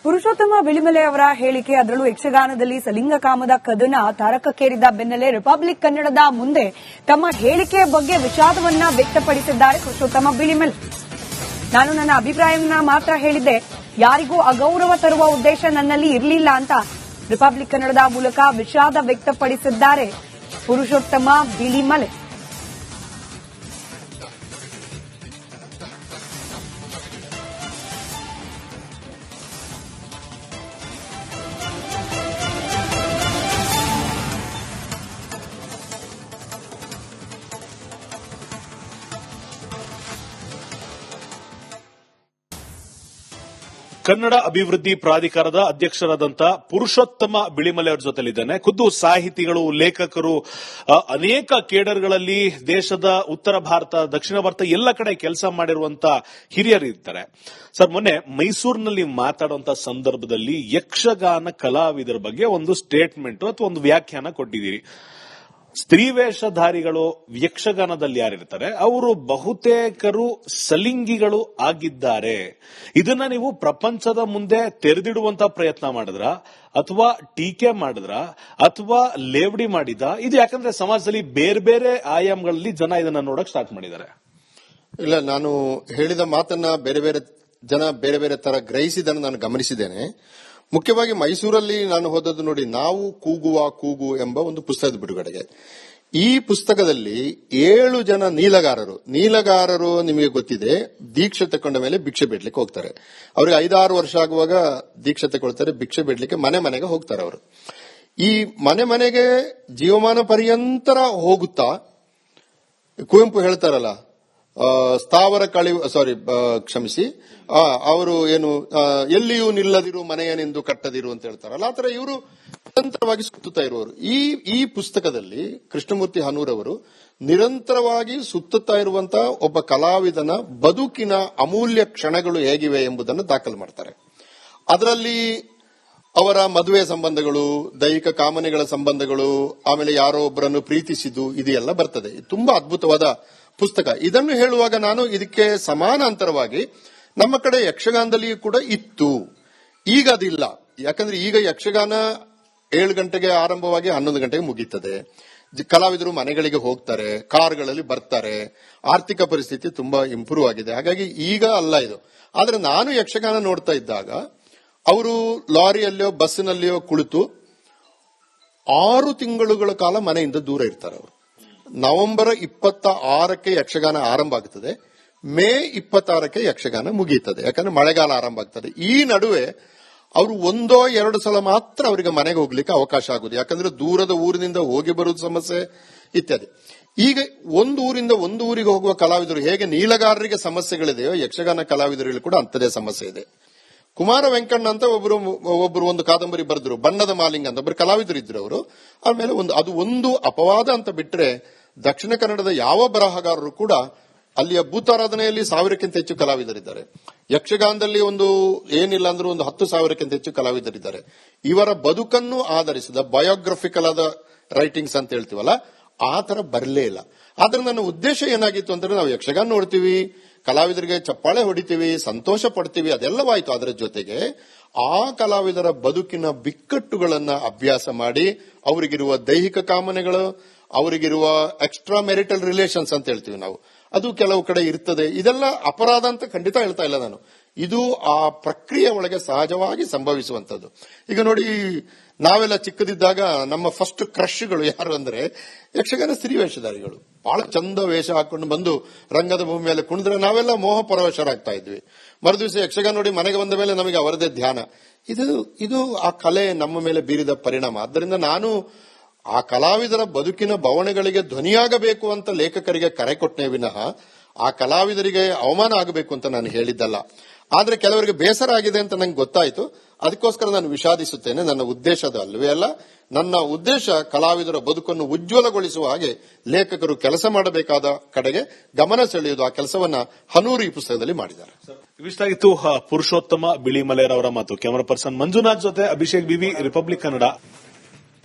ಪುರುಷೋತ್ತಮ ಬಿಳಿಮಲೆ ಅವರ ಹೇಳಿಕೆ, ಅದರಲ್ಲೂ ಯಕ್ಷಗಾನದಲ್ಲಿ ಸಲಿಂಗಕಾಮದ ಕದನ ತಾರಕಕ್ಕೇರಿದ ಬೆನ್ನಲ್ಲೇ ರಿಪಬ್ಲಿಕ್ ಕನ್ನಡದ ಮುಂದೆ ತಮ್ಮ ಹೇಳಿಕೆಯ ಬಗ್ಗೆ ವಿಷಾದವನ್ನ ವ್ಯಕ್ತಪಡಿಸಿದ್ದಾರೆ ಪುರುಷೋತ್ತಮ ಬಿಳಿಮಲೆ. ನಾನು ನನ್ನ ಅಭಿಪ್ರಾಯವನ್ನ ಮಾತ್ರ ಹೇಳಿದ್ದೆ, ಯಾರಿಗೂ ಅಗೌರವ ತರುವ ಉದ್ದೇಶ ನನ್ನಲ್ಲಿ ಇರಲಿಲ್ಲ ಅಂತ ರಿಪಬ್ಲಿಕ್ ಕನ್ನಡದ ಮೂಲಕ ವಿಷಾದ ವ್ಯಕ್ತಪಡಿಸಿದ್ದಾರೆ ಪುರುಷೋತ್ತಮ ಬಿಳಿಮಲೆ. ಕನ್ನಡ ಅಭಿವೃದ್ಧಿ ಪ್ರಾಧಿಕಾರದ ಅಧ್ಯಕ್ಷರಾದಂಥ ಪುರುಷೋತ್ತಮ ಬಿಳಿಮಲೆ ಅವರ ಜೊತೆಲಿದ್ದೇನೆ. ಖುದ್ದು ಸಾಹಿತಿಗಳು, ಲೇಖಕರು, ಅನೇಕ ಕೇಡರ್ಗಳಲ್ಲಿ ದೇಶದ ಉತ್ತರ ಭಾರತ, ದಕ್ಷಿಣ ಭಾರತ ಎಲ್ಲ ಕಡೆ ಕೆಲಸ ಮಾಡಿರುವಂತ ಹಿರಿಯರು ಇರ್ತಾರೆ. ಸರ್, ಮೊನ್ನೆ ಮೈಸೂರಿನಲ್ಲಿ ಮಾತಾಡುವಂತ ಸಂದರ್ಭದಲ್ಲಿ ಯಕ್ಷಗಾನ ಕಲಾವಿದರ ಬಗ್ಗೆ ಒಂದು ಸ್ಟೇಟ್ಮೆಂಟ್ ಅಥವಾ ಒಂದು ವ್ಯಾಖ್ಯಾನ ಕೊಟ್ಟಿದ್ದೀರಿ. ಸ್ತ್ರೀವೇಷಧಾರಿಗಳು ಯಕ್ಷಗಾನದಲ್ಲಿ ಯಾರಿರ್ತಾರೆ ಅವರು ಬಹುತೇಕರು ಸಲಿಂಗಿಗಳು ಆಗಿದ್ದಾರೆ. ಇದನ್ನ ನೀವು ಪ್ರಪಂಚದ ಮುಂದೆ ತೆರೆದಿಡುವಂತ ಪ್ರಯತ್ನ ಮಾಡಿದ್ರ ಅಥವಾ ಟೀಕೆ ಮಾಡಿದ್ರ ಅಥವಾ ಲೇವಡಿ ಮಾಡಿದ? ಇದು ಯಾಕಂದ್ರೆ ಸಮಾಜದಲ್ಲಿ ಬೇರೆ ಬೇರೆ ಆಯಾಮಗಳಲ್ಲಿ ಜನ ಇದನ್ನ ನೋಡಕ್ ಸ್ಟಾರ್ಟ್ ಮಾಡಿದ್ದಾರೆ. ಇಲ್ಲ, ನಾನು ಹೇಳಿದ ಮಾತನ್ನ ಬೇರೆ ಬೇರೆ ಜನ ಬೇರೆ ಬೇರೆ ತರ ಗ್ರಹಿಸಿದನ್ನು ನಾನು ಗಮನಿಸಿದ್ದೇನೆ. ಮುಖ್ಯವಾಗಿ ಮೈಸೂರಲ್ಲಿ ನಾನು ಹೋದದ್ದು ನೋಡಿ, ನಾವು ಕೂಗುವ ಕೂಗು ಎಂಬ ಒಂದು ಪುಸ್ತಕದ ಬಿಡುಗಡೆಗೆ. ಈ ಪುಸ್ತಕದಲ್ಲಿ 7 ಜನ ನೀಲಗಾರರು ನಿಮಗೆ ಗೊತ್ತಿದೆ, ದೀಕ್ಷೆ ತಕೊಂಡ ಮೇಲೆ ಭಿಕ್ಷೆ ಬೇಡ್ಲಿಕ್ಕೆ ಹೋಗ್ತಾರೆ. ಅವ್ರಿಗೆ 5-6 ವರ್ಷ ಆಗುವಾಗ ದೀಕ್ಷೆ ತಗೊಳ್ತಾರೆ, ಭಿಕ್ಷೆ ಬೇಡ್ಲಿಕ್ಕೆ ಮನೆ ಮನೆಗೆ ಹೋಗ್ತಾರೆ. ಅವರು ಈ ಮನೆ ಮನೆಗೆ ಜೀವಮಾನ ಪರ್ಯಂತರ ಹೋಗುತ್ತಾ, ಕುವೆಂಪು ಹೇಳ್ತಾರಲ್ಲ, ಸ್ಥಾವರ ಅವರು ಏನು ಎಲ್ಲಿಯೂ ನಿಲ್ಲದಿರು ಮನೆಯನೆಂದು ಕಟ್ಟದಿರು ಅಂತ ಹೇಳ್ತಾರಲ್ಲ, ಆ ತರ ಇವರು ನಿರಂತರವಾಗಿ ಸುತ್ತುತ್ತಾ ಇರುವವರು. ಈ ಪುಸ್ತಕದಲ್ಲಿ ಕೃಷ್ಣಮೂರ್ತಿ ಹನೂರ್ ಅವರು ನಿರಂತರವಾಗಿ ಸುತ್ತುತ್ತಾ ಇರುವಂತಹ ಒಬ್ಬ ಕಲಾವಿದನ ಬದುಕಿನ ಅಮೂಲ್ಯ ಕ್ಷಣಗಳು ಹೇಗಿವೆ ಎಂಬುದನ್ನು ದಾಖಲು ಮಾಡ್ತಾರೆ. ಅದರಲ್ಲಿ ಅವರ ಮದುವೆ ಸಂಬಂಧಗಳು, ದೈಹಿಕ ಕಾಮನೆಗಳ ಸಂಬಂಧಗಳು, ಆಮೇಲೆ ಯಾರೋ ಒಬ್ಬರನ್ನು ಪ್ರೀತಿಸಿದ್ದು, ಇದೆಲ್ಲ ಬರ್ತದೆ. ತುಂಬಾ ಅದ್ಭುತವಾದ ಪುಸ್ತಕ. ಇದನ್ನು ಹೇಳುವಾಗ ನಾನು ಇದಕ್ಕೆ ಸಮಾನಾಂತರವಾಗಿ ನಮ್ಮ ಕಡೆ ಯಕ್ಷಗಾನದಲ್ಲಿಯೂ ಕೂಡ ಇತ್ತು, ಈಗ ಅದಿಲ್ಲ. ಯಾಕಂದ್ರೆ ಈಗ ಯಕ್ಷಗಾನ 7 ಗಂಟೆಗೆ ಆರಂಭವಾಗಿ 11 ಗಂಟೆಗೆ ಮುಗೀತದೆ. ಕಲಾವಿದರು ಮನೆಗಳಿಗೆ ಹೋಗ್ತಾರೆ, ಕಾರ್ಗಳಲ್ಲಿ ಬರ್ತಾರೆ, ಆರ್ಥಿಕ ಪರಿಸ್ಥಿತಿ ತುಂಬಾ ಇಂಪ್ರೂವ್ ಆಗಿದೆ. ಹಾಗಾಗಿ ಈಗ ಅಲ್ಲ ಇದು. ಆದ್ರೆ ನಾನು ಯಕ್ಷಗಾನ ನೋಡ್ತಾ ಇದ್ದಾಗ ಅವರು ಲಾರಿಯಲ್ಲಿಯೋ ಬಸ್ಸಿನಲ್ಲಿಯೋ ಕುಳಿತು 6 ತಿಂಗಳುಗಳ ಕಾಲ ಮನೆಯಿಂದ ದೂರ ಇರ್ತಾರೆ. ಅವರು ನವೆಂಬರ್ 26ಕ್ಕೆ ಯಕ್ಷಗಾನ ಆರಂಭ ಆಗ್ತದೆ, ಮೇ 26ಕ್ಕೆ ಯಕ್ಷಗಾನ ಮುಗಿಯುತ್ತದೆ. ಯಾಕಂದ್ರೆ ಮಳೆಗಾಲ ಆರಂಭ ಆಗ್ತದೆ. ಈ ನಡುವೆ ಅವರು 1-2 ಸಲ ಮಾತ್ರ ಅವರಿಗೆ ಮನೆಗೆ ಹೋಗ್ಲಿಕ್ಕೆ ಅವಕಾಶ ಆಗುದು. ಯಾಕಂದ್ರೆ ದೂರದ ಊರಿನಿಂದ ಹೋಗಿ ಬರುವುದು ಸಮಸ್ಯೆ ಇತ್ಯಾದಿ. ಈಗ ಒಂದು ಊರಿಂದ ಒಂದು ಊರಿಗೆ ಹೋಗುವ ಕಲಾವಿದರು ಹೇಗೆ ನೀಲಗಾರರಿಗೆ ಸಮಸ್ಯೆಗಳಿದೆಯೋ, ಯಕ್ಷಗಾನ ಕಲಾವಿದರಲ್ಲಿ ಕೂಡ ಅಂಥದೇ ಸಮಸ್ಯೆ ಇದೆ. ಕುಮಾರ ವೆಂಕಣ್ಣ ಅಂತ ಒಬ್ಬರು ಒಂದು ಕಾದಂಬರಿ ಬರೆದ್ರು, ಬಣ್ಣದ ಮಾಲಿಂಗ ಅಂತ ಒಬ್ಬರು ಕಲಾವಿದರು ಇದ್ರು ಅವರು. ಆಮೇಲೆ ಅದು ಒಂದು ಅಪವಾದ ಅಂತ ಬಿಟ್ರೆ ದಕ್ಷಿಣ ಕನ್ನಡದ ಯಾವ ಬರಹಗಾರರು ಕೂಡ ಅಲ್ಲಿಯ ಭೂತಾರಾಧನೆಯಲ್ಲಿ 1000ಕ್ಕಿಂತ ಹೆಚ್ಚು ಕಲಾವಿದರಿದ್ದಾರೆ. ಯಕ್ಷಗಾನದಲ್ಲಿ ಏನಿಲ್ಲ ಅಂದ್ರೂ 10,000ಕ್ಕಿಂತ ಹೆಚ್ಚು ಕಲಾವಿದರಿದ್ದಾರೆ. ಇವರ ಬದುಕನ್ನು ಆಧರಿಸಿದ ಬಯೋಗ್ರಫಿಕಲ್ ಆದ ರೈಟಿಂಗ್ಸ್ ಅಂತ ಹೇಳ್ತೀವಲ್ಲ, ಆ ತರ ಬರಲೇ ಇಲ್ಲ. ಆದ್ರೆ ನನ್ನ ಉದ್ದೇಶ ಏನಾಗಿತ್ತು ಅಂದ್ರೆ, ನಾವು ಯಕ್ಷಗಾನ ನೋಡ್ತೀವಿ, ಕಲಾವಿದರಿಗೆ ಚಪ್ಪಾಳೆ ಹೊಡಿತೀವಿ, ಸಂತೋಷ ಪಡ್ತೀವಿ, ಅದೆಲ್ಲವಾಯ್ತು. ಅದರ ಜೊತೆಗೆ ಆ ಕಲಾವಿದರ ಬದುಕಿನ ಬಿಕ್ಕಟ್ಟುಗಳನ್ನ ಅಭ್ಯಾಸ ಮಾಡಿ, ಅವರಿಗಿರುವ ದೈಹಿಕ ಕಾಮನೆಗಳು, ಅವರಿಗಿರುವ ಎಕ್ಸ್ಟ್ರಾ ಮೆರಿಟಲ್ ರಿಲೇಷನ್ಸ್ ಅಂತ ಹೇಳ್ತೀವಿ ನಾವು, ಅದು ಕೆಲವು ಕಡೆ ಇರ್ತದೆ. ಇದೆಲ್ಲ ಅಪರಾಧ ಅಂತ ಖಂಡಿತ ಹೇಳ್ತಾ ಇಲ್ಲ ನಾನು. ಇದು ಆ ಪ್ರಕ್ರಿಯೆ ಒಳಗೆ ಸಹಜವಾಗಿ ಸಂಭವಿಸುವಂತದ್ದು. ಈಗ ನೋಡಿ, ನಾವೆಲ್ಲ ಚಿಕ್ಕದಿದ್ದಾಗ ನಮ್ಮ ಫಸ್ಟ್ ಕ್ರಶ್ಗಳು ಯಾರು ಅಂದ್ರೆ ಯಕ್ಷಗಾನ ಸ್ತ್ರೀ ವೇಷಧಾರಿಗಳು. ಬಹಳ ಚಂದ ವೇಷ ಹಾಕೊಂಡು ಬಂದು ರಂಗದ ಭೂಮಿ ಮೇಲೆ ಕುಣಿದ್ರೆ ನಾವೆಲ್ಲ ಮೋಹ ಪರವಶರಾಗ್ತಾ ಇದ್ವಿ. ಮರುದಿವಸ ಯಕ್ಷಗಾನ ನೋಡಿ ಮನೆಗೆ ಬಂದ ಮೇಲೆ ನಮಗೆ ಅವರದೇ ಧ್ಯಾನ. ಇದು ಆ ಕಲೆ ನಮ್ಮ ಮೇಲೆ ಬೀರಿದ ಪರಿಣಾಮ. ಆದ್ದರಿಂದ ನಾನು ಆ ಕಲಾವಿದರ ಬದುಕಿನ ಬವಣೆಗಳಿಗೆ ಧ್ವನಿಯಾಗಬೇಕು ಅಂತ ಲೇಖಕರಿಗೆ ಕರೆ ಕೊಟ್ಟನೇ ವಿನಃ ಆ ಕಲಾವಿದರಿಗೆ ಅವಮಾನ ಆಗಬೇಕು ಅಂತ ನಾನು ಹೇಳಿದ್ದಲ್ಲ. ಆದ್ರೆ ಕೆಲವರಿಗೆ ಬೇಸರ ಆಗಿದೆ ಅಂತ ನಂಗೆ ಗೊತ್ತಾಯ್ತು. ಅದಕ್ಕೋಸ್ಕರ ನಾನು ವಿಷಾದಿಸುತ್ತೇನೆ. ನನ್ನ ಉದ್ದೇಶ ಅದು ಅಲ್ಲವೇ ಅಲ್ಲ. ನನ್ನ ಉದ್ದೇಶ ಕಲಾವಿದರ ಬದುಕನ್ನು ಉಜ್ವಲಗೊಳಿಸುವ ಹಾಗೆ ಲೇಖಕರು ಕೆಲಸ ಮಾಡಬೇಕಾದ ಕಡೆಗೆ ಗಮನ ಸೆಳೆಯುವುದು. ಆ ಕೆಲಸವನ್ನ ಹನೂರು ಈ ಪುಸ್ತಕದಲ್ಲಿ ಮಾಡಿದ್ದಾರೆ. ಇಷ್ಟಾಗಿತ್ತು ಪುರುಷೋತ್ತಮ ಬಿಳಿಮಲೆಯವರ ಮಾತು. ಕ್ಯಾಮರಾ ಪರ್ಸನ್ ಮಂಜುನಾಥ್ ಜೊತೆ ಅಭಿಷೇಕ್ ಬಿವಿ, ರಿಪಬ್ಲಿಕ್ ಕನ್ನಡ.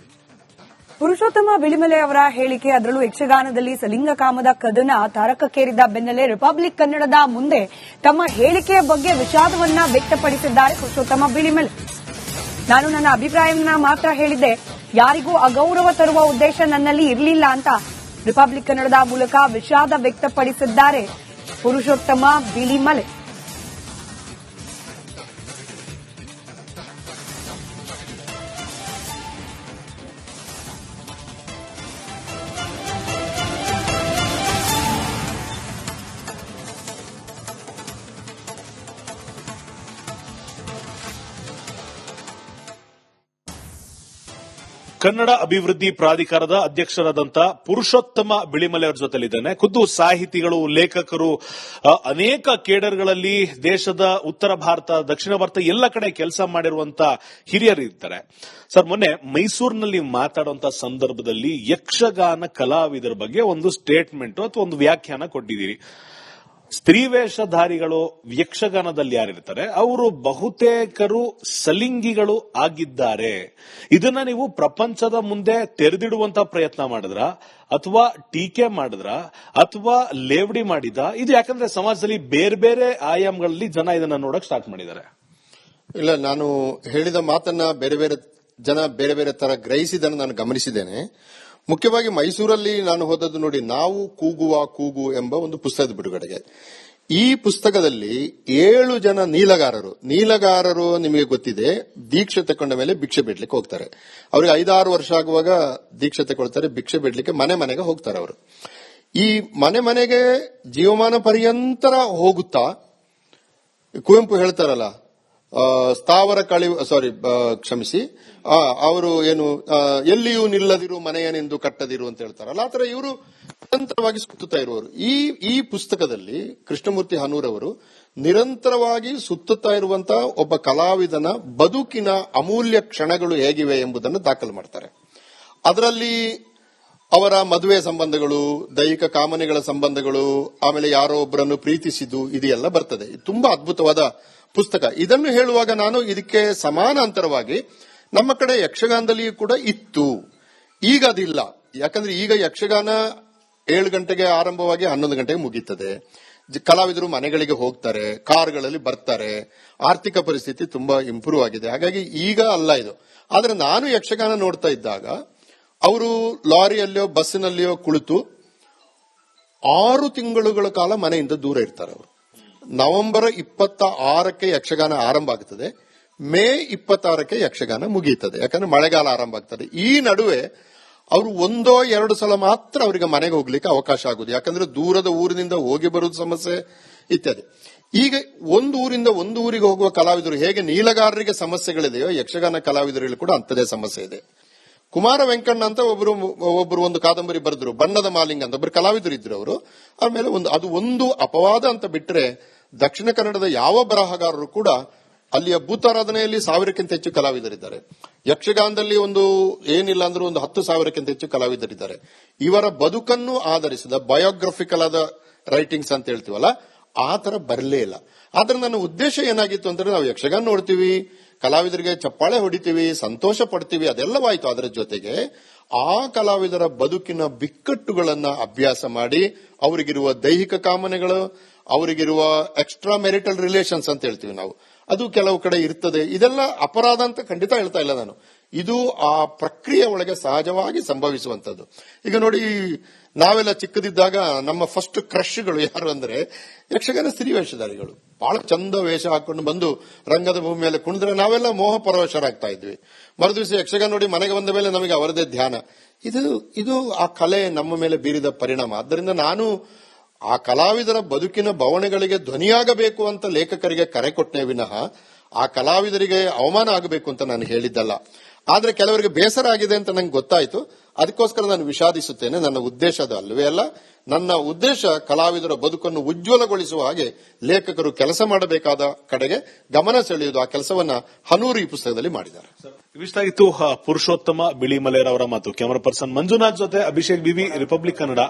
ಪುರುಷೋತ್ತಮ ಬಿಳಿಮಲೆ ಅವರ ಹೇಳಿಕೆ, ಅದರಲ್ಲೂ ಯಕ್ಷಗಾನದಲ್ಲಿ ಸಲಿಂಗಕಾಮದ ಕದನ ತಾರಕಕ್ಕೇರಿದ ಬೆನ್ನಲ್ಲೇ ರಿಪಬ್ಲಿಕ್ ಕನ್ನಡದ ಮುಂದೆ ತಮ್ಮ ಹೇಳಿಕೆಯ ಬಗ್ಗೆ ವಿಷಾದವನ್ನ ವ್ಯಕ್ತಪಡಿಸಿದ್ದಾರೆ ಪುರುಷೋತ್ತಮ ಬಿಳಿಮಲೆ. ನಾನು ನನ್ನ ಅಭಿಪ್ರಾಯವನ್ನ ಮಾತ್ರ ಹೇಳಿದ್ದೆ, ಯಾರಿಗೂ ಅಗೌರವ ತರುವ ಉದ್ದೇಶ ನನ್ನಲ್ಲಿ ಇರಲಿಲ್ಲ ಅಂತ ರಿಪಬ್ಲಿಕ್ ಕನ್ನಡದ ಮೂಲಕ ವಿಷಾದ ವ್ಯಕ್ತಪಡಿಸಿದ್ದಾರೆ ಪುರುಷೋತ್ತಮ ಬಿಳಿಮಲೆ. ಕನ್ನಡ ಅಭಿವೃದ್ಧಿ ಪ್ರಾಧಿಕಾರದ ಅಧ್ಯಕ್ಷರಾದಂಥ ಪುರುಷೋತ್ತಮ ಬಿಳಿಮಲೆ ಅವರ ಜೊತೆಲಿದ್ದೇನೆ. ಖುದ್ದು ಸಾಹಿತಿಗಳು, ಲೇಖಕರು, ಅನೇಕ ಕೇಡರ್ಗಳಲ್ಲಿ ದೇಶದ ಉತ್ತರ ಭಾರತ, ದಕ್ಷಿಣ ಭಾರತ ಎಲ್ಲ ಕಡೆ ಕೆಲಸ ಮಾಡಿರುವಂತ ಹಿರಿಯರು ಇರ್ತಾರೆ. ಸರ್, ಮೊನ್ನೆ ಮೈಸೂರಿನಲ್ಲಿ ಮಾತಾಡುವಂತ ಸಂದರ್ಭದಲ್ಲಿ ಯಕ್ಷಗಾನ ಕಲಾವಿದರ ಬಗ್ಗೆ ಒಂದು ಸ್ಟೇಟ್ಮೆಂಟ್ ಅಥವಾ ಒಂದು ವ್ಯಾಖ್ಯಾನ ಕೊಟ್ಟಿದ್ದೀರಿ. ಸ್ತ್ರೀವೇಷಧಾರಿಗಳು ಯಕ್ಷಗಾನದಲ್ಲಿ ಯಾರಿರ್ತಾರೆ ಅವರು ಬಹುತೇಕರು ಸಲಿಂಗಿಗಳು ಆಗಿದ್ದಾರೆ. ಇದನ್ನ ನೀವು ಪ್ರಪಂಚದ ಮುಂದೆ ತೆರೆದಿಡುವಂತ ಪ್ರಯತ್ನ ಮಾಡಿದ್ರ ಅಥವಾ ಟೀಕೆ ಮಾಡಿದ್ರ ಅಥವಾ ಲೇವಡಿ ಮಾಡಿದ? ಇದು ಯಾಕಂದ್ರೆ ಸಮಾಜದಲ್ಲಿ ಬೇರೆ ಬೇರೆ ಆಯಾಮಗಳಲ್ಲಿ ಜನ ಇದನ್ನ ನೋಡಕ್ ಸ್ಟಾರ್ಟ್ ಮಾಡಿದ್ದಾರೆ. ಇಲ್ಲ, ನಾನು ಹೇಳಿದ ಮಾತನ್ನ ಬೇರೆ ಬೇರೆ ಜನ ಬೇರೆ ಬೇರೆ ತರ ಗ್ರಹಿಸಿದನ್ನು ನಾನು ಗಮನಿಸಿದ್ದೇನೆ. ಮುಖ್ಯವಾಗಿ ಮೈಸೂರಲ್ಲಿ ನಾನು ಹೋದದ್ದು ನೋಡಿ, ನಾವು ಕೂಗುವ ಕೂಗು ಎಂಬ ಒಂದು ಪುಸ್ತಕದ ಬಿಡುಗಡೆಗೆ. ಈ ಪುಸ್ತಕದಲ್ಲಿ 7 ಜನ ನೀಲಗಾರರು ನಿಮಗೆ ಗೊತ್ತಿದೆ, ದೀಕ್ಷೆ ತಕೊಂಡ ಮೇಲೆ ಭಿಕ್ಷೆ ಬಿಡ್ಲಿಕ್ಕೆ ಹೋಗ್ತಾರೆ. ಅವ್ರಿಗೆ 5-6 ವರ್ಷ ಆಗುವಾಗ ದೀಕ್ಷೆ ತಗೊಳ್ತಾರೆ, ಭಿಕ್ಷೆ ಬಿಡ್ಲಿಕ್ಕೆ ಮನೆ ಮನೆಗೆ ಹೋಗ್ತಾರೆ. ಅವರು ಈ ಮನೆ ಮನೆಗೆ ಜೀವಮಾನ ಪರ್ಯಂತರ ಹೋಗುತ್ತಾ, ಕುವೆಂಪು ಹೇಳ್ತಾರಲ್ಲ, ಸ್ಥಾವರ ಕ್ಷಮಿಸಿ, ಅವರು ಏನು ಎಲ್ಲಿಯೂ ನಿಲ್ಲದಿರು ಮನೆಯನೆಂದು ಕಟ್ಟದಿರು ಅಂತ ಹೇಳ್ತಾರಲ್ಲ, ಆ ತರ ಇವರು ನಿರಂತರವಾಗಿ ಸುತ್ತುತ್ತಾ ಇರುವವರು. ಈ ಪುಸ್ತಕದಲ್ಲಿ ಕೃಷ್ಣಮೂರ್ತಿ ಹನೂರವರು ನಿರಂತರವಾಗಿ ಸುತ್ತುತ್ತಾ ಇರುವಂತಹ ಒಬ್ಬ ಕಲಾವಿದನ ಬದುಕಿನ ಅಮೂಲ್ಯ ಕ್ಷಣಗಳು ಹೇಗಿವೆ ಎಂಬುದನ್ನು ದಾಖಲು ಮಾಡ್ತಾರೆ. ಅದರಲ್ಲಿ ಅವರ ಮದುವೆ ಸಂಬಂಧಗಳು, ದೈಹಿಕ ಕಾಮನೆಗಳ ಸಂಬಂಧಗಳು, ಆಮೇಲೆ ಯಾರೋ ಒಬ್ಬರನ್ನು ಪ್ರೀತಿಸಿದ್ದು, ಇದೆಲ್ಲ ಬರ್ತದೆ. ತುಂಬಾ ಅದ್ಭುತವಾದ ಪುಸ್ತಕ. ಇದನ್ನು ಹೇಳುವಾಗ ನಾನು ಇದಕ್ಕೆ ಸಮಾನಾಂತರವಾಗಿ ನಮ್ಮ ಕಡೆ ಯಕ್ಷಗಾನದಲ್ಲಿಯೂ ಕೂಡ ಇತ್ತು, ಈಗ ಅದಿಲ್ಲ. ಯಾಕಂದ್ರೆ ಈಗ ಯಕ್ಷಗಾನ 7 ಗಂಟೆಗೆ ಆರಂಭವಾಗಿ 11 ಗಂಟೆಗೆ ಮುಗೀತದೆ. ಕಲಾವಿದರು ಮನೆಗಳಿಗೆ ಹೋಗ್ತಾರೆ, ಕಾರ್ಗಳಲ್ಲಿ ಬರ್ತಾರೆ, ಆರ್ಥಿಕ ಪರಿಸ್ಥಿತಿ ತುಂಬಾ ಇಂಪ್ರೂವ್ ಆಗಿದೆ. ಹಾಗಾಗಿ ಈಗ ಅಲ್ಲ ಇದು. ಆದ್ರೆ ನಾನು ಯಕ್ಷಗಾನ ನೋಡ್ತಾ ಇದ್ದಾಗ ಅವರು ಲಾರಿಯಲ್ಲಿಯೋ ಬಸ್ಸಿನಲ್ಲಿಯೋ ಕುಳಿತು 6 ತಿಂಗಳುಗಳ ಕಾಲ ಮನೆಯಿಂದ ದೂರ ಇರ್ತಾರೆ. ಅವರು ನವೆಂಬರ್ 26ಕ್ಕೆ ಯಕ್ಷಗಾನ ಆರಂಭ ಆಗ್ತದೆ, ಮೇ 26ಕ್ಕೆ ಯಕ್ಷಗಾನ ಮುಗಿಯುತ್ತದೆ. ಯಾಕಂದ್ರೆ ಮಳೆಗಾಲ ಆರಂಭ ಆಗ್ತದೆ. ಈ ನಡುವೆ ಅವರು 1-2 ಸಲ ಮಾತ್ರ ಅವರಿಗೆ ಮನೆಗೆ ಹೋಗ್ಲಿಕ್ಕೆ ಅವಕಾಶ ಆಗುದು. ಯಾಕಂದ್ರೆ ದೂರದ ಊರಿನಿಂದ ಹೋಗಿ ಬರುವುದು ಸಮಸ್ಯೆ ಇತ್ಯಾದಿ. ಈಗ ಒಂದು ಊರಿಂದ ಒಂದು ಊರಿಗೆ ಹೋಗುವ ಕಲಾವಿದರು ಹೇಗೆ ನೀಲಗಾರರಿಗೆ ಸಮಸ್ಯೆಗಳಿದೆಯೋ, ಯಕ್ಷಗಾನ ಕಲಾವಿದರಲ್ಲಿ ಕೂಡ ಅಂಥದೇ ಸಮಸ್ಯೆ ಇದೆ. ಕುಮಾರ ವೆಂಕಣ್ಣ ಅಂತ ಒಬ್ಬರು ಒಂದು ಕಾದಂಬರಿ ಬರೆದ್ರು, ಬಣ್ಣದ ಮಾಲಿಂಗ ಅಂತ ಒಬ್ಬರು ಕಲಾವಿದರು ಇದ್ರು ಅವರು. ಆಮೇಲೆ ಅದು ಒಂದು ಅಪವಾದ ಅಂತ ಬಿಟ್ರೆ ದಕ್ಷಿಣ ಕನ್ನಡದ ಯಾವ ಬರಹಗಾರರು ಕೂಡ ಅಲ್ಲಿಯ ಭೂತಾರಾಧನೆಯಲ್ಲಿ 1000ಕ್ಕಿಂತ ಹೆಚ್ಚು ಕಲಾವಿದರಿದ್ದಾರೆ. ಯಕ್ಷಗಾನದಲ್ಲಿ ಏನಿಲ್ಲ ಅಂದ್ರೂ 10,000ಕ್ಕಿಂತ ಹೆಚ್ಚು ಕಲಾವಿದರಿದ್ದಾರೆ. ಇವರ ಬದುಕನ್ನು ಆಧರಿಸಿದ ಬಯೋಗ್ರಫಿಕಲ್ ಆದ ರೈಟಿಂಗ್ಸ್ ಅಂತ ಹೇಳ್ತೀವಲ್ಲ, ಆ ತರ ಬರಲೇ ಇಲ್ಲ. ಆದ್ರೆ ನನ್ನ ಉದ್ದೇಶ ಏನಾಗಿತ್ತು ಅಂದ್ರೆ, ನಾವು ಯಕ್ಷಗಾನ ನೋಡ್ತೀವಿ, ಕಲಾವಿದರಿಗೆ ಚಪ್ಪಾಳೆ ಹೊಡಿತೀವಿ, ಸಂತೋಷ ಪಡ್ತೀವಿ, ಅದೆಲ್ಲವಾಯ್ತು. ಅದರ ಜೊತೆಗೆ ಆ ಕಲಾವಿದರ ಬದುಕಿನ ಬಿಕ್ಕಟ್ಟುಗಳನ್ನ ಅಭ್ಯಾಸ ಮಾಡಿ, ಅವರಿಗಿರುವ ದೈಹಿಕ ಕಾಮನೆಗಳು, ಅವರಿಗಿರುವ ಎಕ್ಸ್ಟ್ರಾ ಮೆರಿಟಲ್ ರಿಲೇಷನ್ಸ್ ಅಂತ ಹೇಳ್ತೀವಿ ನಾವು, ಅದು ಕೆಲವು ಕಡೆ ಇರ್ತದೆ. ಇದೆಲ್ಲ ಅಪರಾಧ ಅಂತ ಖಂಡಿತ ಹೇಳ್ತಾ ಇಲ್ಲ ನಾನು. ಇದು ಆ ಪ್ರಕ್ರಿಯೆ ಒಳಗೆ ಸಹಜವಾಗಿ ಸಂಭವಿಸುವಂತದ್ದು. ಈಗ ನೋಡಿ, ನಾವೆಲ್ಲ ಚಿಕ್ಕದಿದ್ದಾಗ ನಮ್ಮ ಫಸ್ಟ್ ಕ್ರಶ್ಗಳು ಯಾರು ಅಂದ್ರೆ ಯಕ್ಷಗಾನ ಸ್ತ್ರೀ ವೇಷಧಾರಿಗಳು. ಬಹಳ ಚಂದ ವೇಷ ಹಾಕೊಂಡು ಬಂದು ರಂಗದ ಭೂಮಿ ಮೇಲೆ ಕುಣಿದ್ರೆ ನಾವೆಲ್ಲ ಮೋಹ ಪರವಶರಾಗ್ತಾ ಇದ್ವಿ. ಮರುದಿವಸ ಯಕ್ಷಗಾನ ನೋಡಿ ಮನೆಗೆ ಬಂದ ಮೇಲೆ ನಮಗೆ ಅವರದೇ ಧ್ಯಾನ. ಇದು ಆ ಕಲೆ ನಮ್ಮ ಮೇಲೆ ಬೀರಿದ ಪರಿಣಾಮ. ಆದ್ದರಿಂದ ನಾನು ಆ ಕಲಾವಿದರ ಬದುಕಿನ ಬವಣೆಗಳಿಗೆ ಧ್ವನಿಯಾಗಬೇಕು ಅಂತ ಲೇಖಕರಿಗೆ ಕರೆ ಕೊಟ್ಟನೆ ವಿನಃ ಆ ಕಲಾವಿದರಿಗೆ ಅವಮಾನ ಆಗಬೇಕು ಅಂತ ನಾನು ಹೇಳಿದ್ದಲ್ಲ. ಆದ್ರೆ ಕೆಲವರಿಗೆ ಬೇಸರ ಆಗಿದೆ ಅಂತ ನಂಗೆ ಗೊತ್ತಾಯ್ತು. ಅದಕ್ಕೋಸ್ಕರ ನಾನು ವಿಷಾದಿಸುತ್ತೇನೆ. ನನ್ನ ಉದ್ದೇಶ ಅದು ಅಲ್ಲವೇ ಅಲ್ಲ. ನನ್ನ ಉದ್ದೇಶ ಕಲಾವಿದರ ಬದುಕನ್ನು ಉಜ್ವಲಗೊಳಿಸುವ ಹಾಗೆ ಲೇಖಕರು ಕೆಲಸ ಮಾಡಬೇಕಾದ ಕಡೆಗೆ ಗಮನ ಸೆಳೆಯುವುದು. ಆ ಕೆಲಸವನ್ನ ಹನೂರು ಈ ಪುಸ್ತಕದಲ್ಲಿ ಮಾಡಿದ್ದಾರೆ. ಇವಿಷ್ಟಾಗಿತ್ತು ಪುರುಷೋತ್ತಮ ಬಿಳಿಮಲೆಯವರ ಮಾತು. ಕ್ಯಾಮರಾ ಪರ್ಸನ್ ಮಂಜುನಾಥ್ ಜೊತೆ ಅಭಿಷೇಕ್ ಬಿವಿ, ರಿಪಬ್ಲಿಕ್ ಕನ್ನಡ.